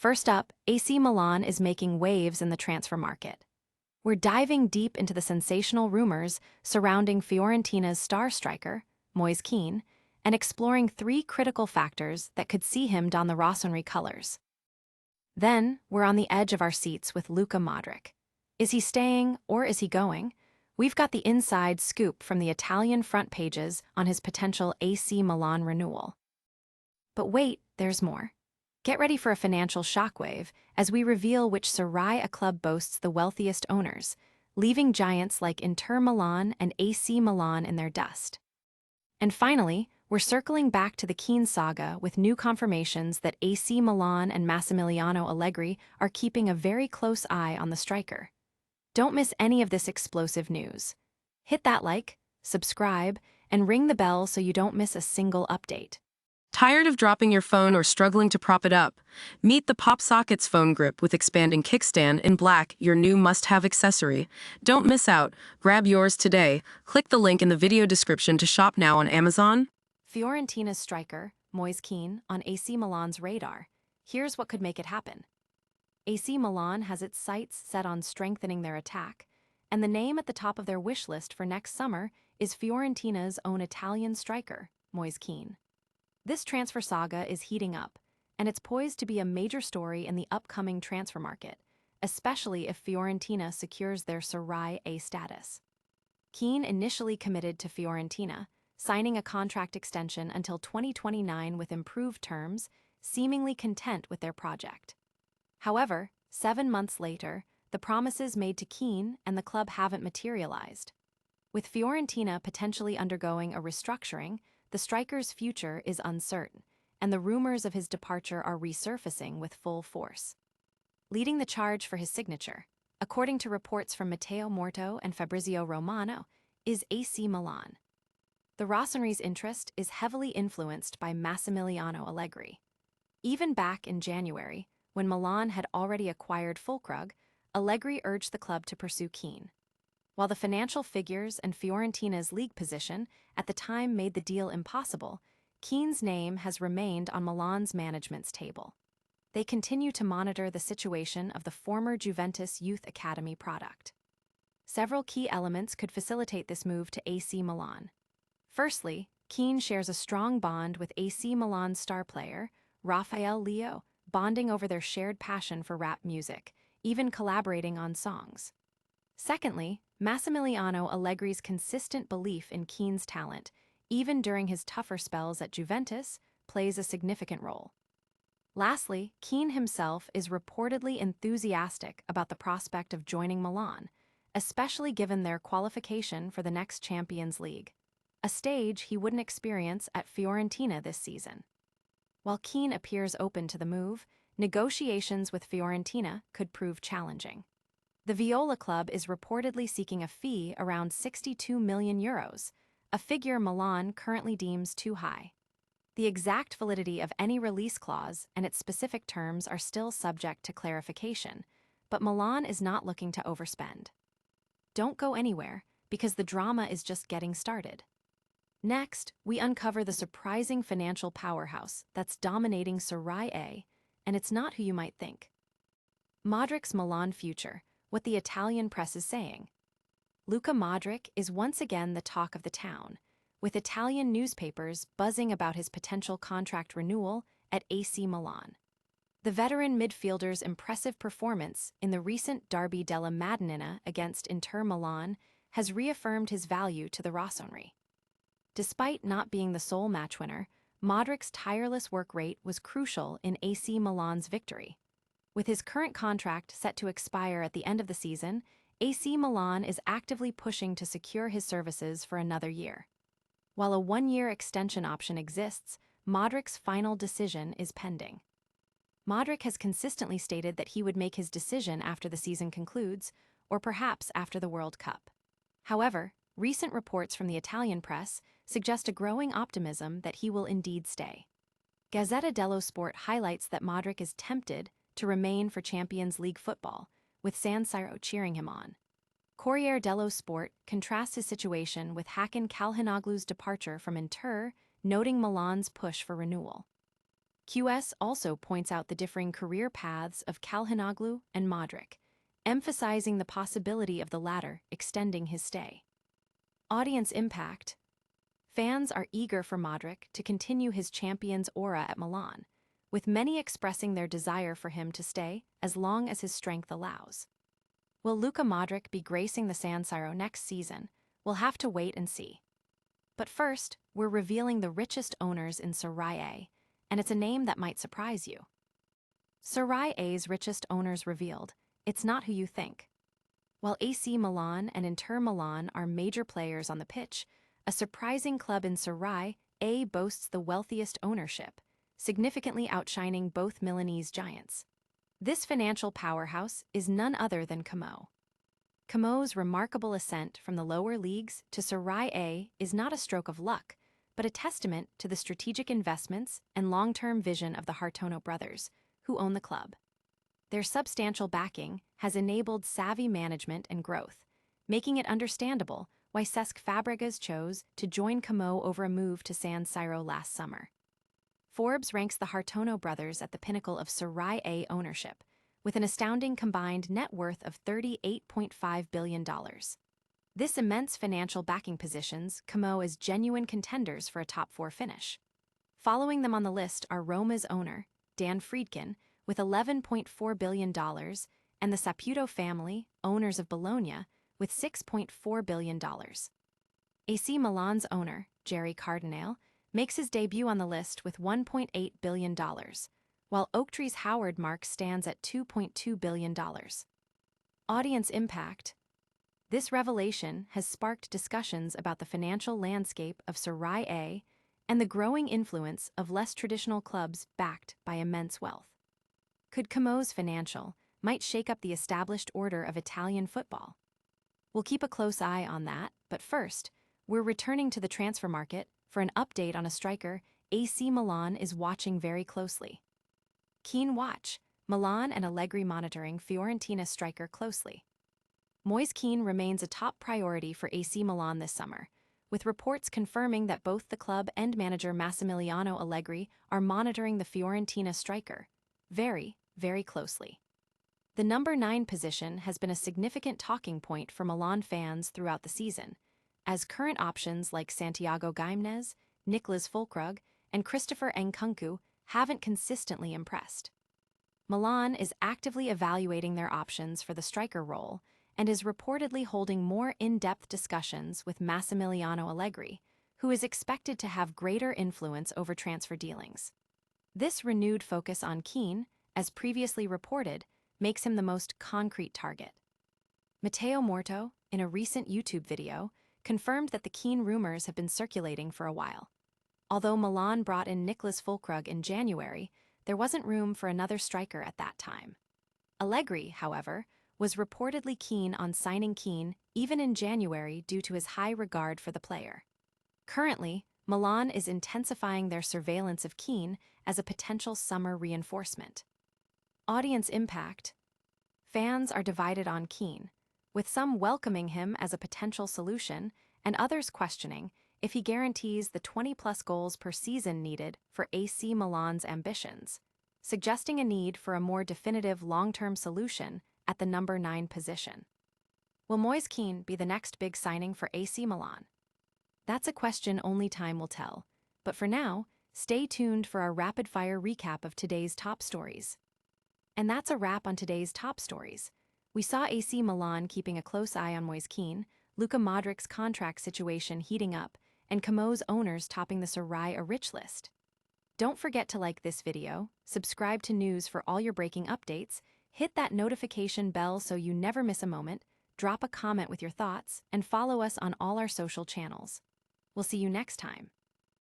First up, AC Milan is making waves in the transfer market. We're diving deep into the sensational rumors surrounding Fiorentina's star striker, Moise Kean, and exploring three critical factors that could see him don the rossoneri colors. Then, we're on the edge of our seats with Luka Modric. Is he staying or is he going? We've got the inside scoop from the Italian front pages on his potential AC Milan renewal. But wait, there's more. Get ready for a financial shockwave as we reveal which Serie A club boasts the wealthiest owners, leaving giants like Inter Milan and AC Milan in their dust. And finally, we're circling back to the Kean saga with new confirmations that AC Milan and Massimiliano Allegri are keeping a very close eye on the striker. Don't miss any of this explosive news. Hit that like, subscribe, and ring the bell so you don't miss a single update. Tired of dropping your phone or struggling to prop it up? Meet the Pop Sockets phone grip with expanding kickstand in black, your new must-have accessory. Don't miss out. Grab yours today. Click the link in the video description to shop now on Amazon. Fiorentina's striker, Moise Kean, on AC Milan's radar. Here's what could make it happen. AC Milan has its sights set on strengthening their attack, and the name at the top of their wish list for next summer is Fiorentina's own Italian striker, Moise Kean. This transfer saga is heating up, and it's poised to be a major story in the upcoming transfer market, especially if Fiorentina secures their Serie A status. Kean initially committed to Fiorentina, signing a contract extension until 2029 with improved terms, seemingly content with their project. However, 7 months later, the promises made to Kean and the club haven't materialized. With Fiorentina potentially undergoing a restructuring, the striker's future is uncertain, and the rumors of his departure are resurfacing with full force. Leading the charge for his signature, according to reports from Matteo Morto and Fabrizio Romano, is AC Milan. The rossoneri's interest is heavily influenced by Massimiliano Allegri. Even back in January, when Milan had already acquired Fulkrug, Allegri urged the club to pursue Kean. While the financial figures and Fiorentina's league position at the time made the deal impossible, Kean's name has remained on Milan's management's table. They continue to monitor the situation of the former Juventus Youth Academy product. Several key elements could facilitate this move to AC Milan. Firstly, Kean shares a strong bond with AC Milan's star player, Rafael Leo, bonding over their shared passion for rap music, even collaborating on songs. Secondly, Massimiliano Allegri's consistent belief in Kean's talent, even during his tougher spells at Juventus, plays a significant role. Lastly, Kean himself is reportedly enthusiastic about the prospect of joining Milan, especially given their qualification for the next Champions League, a stage he wouldn't experience at Fiorentina this season. While Kean appears open to the move, negotiations with Fiorentina could prove challenging. The Viola club is reportedly seeking a fee around €62 million, a figure Milan currently deems too high. The exact validity of any release clause and its specific terms are still subject to clarification, but Milan is not looking to overspend. Don't go anywhere, because the drama is just getting started. Next, we uncover the surprising financial powerhouse that's dominating Serie A, and it's not who you might think. Modric's Milan future, what the Italian press is saying. Luka Modric is once again the talk of the town, with Italian newspapers buzzing about his potential contract renewal at AC Milan. The veteran midfielder's impressive performance in the recent Derby della Madonnina against Inter Milan has reaffirmed his value to the rossoneri. Despite not being the sole match winner, Modric's tireless work rate was crucial in AC Milan's victory. With his current contract set to expire at the end of the season, AC Milan is actively pushing to secure his services for another year. While a 1-year extension option exists, Modric's final decision is pending. Modric has consistently stated that he would make his decision after the season concludes, or perhaps after the World Cup. However, recent reports from the Italian press suggest a growing optimism that he will indeed stay. Gazzetta dello Sport highlights that Modric is tempted to remain for Champions League football, with San Siro cheering him on. Corriere dello Sport contrasts his situation with Hakan Calhanoglu's departure from Inter, noting Milan's push for renewal. QS also points out the differing career paths of Calhanoglu and Modric, emphasizing the possibility of the latter extending his stay. Audience impact. Fans are eager for Modric to continue his champion's aura at Milan, with many expressing their desire for him to stay as long as his strength allows. Will Luka Modric be gracing the San Siro next season? We'll have to wait and see. But first, we're revealing the richest owners in Serie A, and it's a name that might surprise you. Serie A's richest owners revealed. It's not who you think. While AC Milan and Inter Milan are major players on the pitch, a surprising club in Serie A boasts the wealthiest ownership, significantly outshining both Milanese giants. This financial powerhouse is none other than Como. Como's remarkable ascent from the lower leagues to Serie A is not a stroke of luck, but a testament to the strategic investments and long-term vision of the Hartono brothers, who own the club. Their substantial backing has enabled savvy management and growth, making it understandable why Cesc Fabregas chose to join Como over a move to San Siro last summer. Forbes ranks the Hartono brothers at the pinnacle of Serie A ownership, with an astounding combined net worth of $38.5 billion. This immense financial backing positions Como as genuine contenders for a top-4 finish. Following them on the list are Roma's owner, Dan Friedkin, with $11.4 billion, and the Saputo family, owners of Bologna, with $6.4 billion. AC Milan's owner, Jerry Cardinale, makes his debut on the list with $1.8 billion, while Oaktree's Howard Marks stands at $2.2 billion. Audience impact. This revelation has sparked discussions about the financial landscape of Serie A and the growing influence of less traditional clubs backed by immense wealth. Could Como's financial might shake up the established order of Italian football? We'll keep a close eye on that, but first, we're returning to the transfer market for an update on a striker AC Milan is watching very closely. Keen watch, Milan and Allegri monitoring Fiorentina striker closely. Moise Kean remains a top priority for AC Milan this summer, with reports confirming that both the club and manager Massimiliano Allegri are monitoring the Fiorentina striker very, very closely. The number 9 position has been a significant talking point for Milan fans throughout the season, as current options like Santiago Gimenez, Niklas Füllkrug, and Christopher Nkunku haven't consistently impressed. Milan is actively evaluating their options for the striker role and is reportedly holding more in-depth discussions with Massimiliano Allegri, who is expected to have greater influence over transfer dealings. This renewed focus on Kean, as previously reported, makes him the most concrete target. Matteo Morto, in a recent YouTube video, confirmed that the Kean rumors have been circulating for a while. Although Milan brought in Niklas Füllkrug in January, there wasn't room for another striker at that time. Allegri, however, was reportedly keen on signing Kean even in January due to his high regard for the player. Currently, Milan is intensifying their surveillance of Kean as a potential summer reinforcement. Audience impact. Fans are divided on Kean, with some welcoming him as a potential solution and others questioning if he guarantees the 20-plus goals per season needed for AC Milan's ambitions, suggesting a need for a more definitive long-term solution at the number 9 position. Will Moise Kean be the next big signing for AC Milan? That's a question only time will tell, but for now, stay tuned for our rapid-fire recap of today's top stories. And that's a wrap on today's top stories. We saw AC Milan keeping a close eye on Moise Kean, Luka Modric's contract situation heating up, and Como's owners topping the Serie A rich list. Don't forget to like this video, subscribe to news for all your breaking updates, hit that notification bell so you never miss a moment, drop a comment with your thoughts, and follow us on all our social channels. We'll see you next time.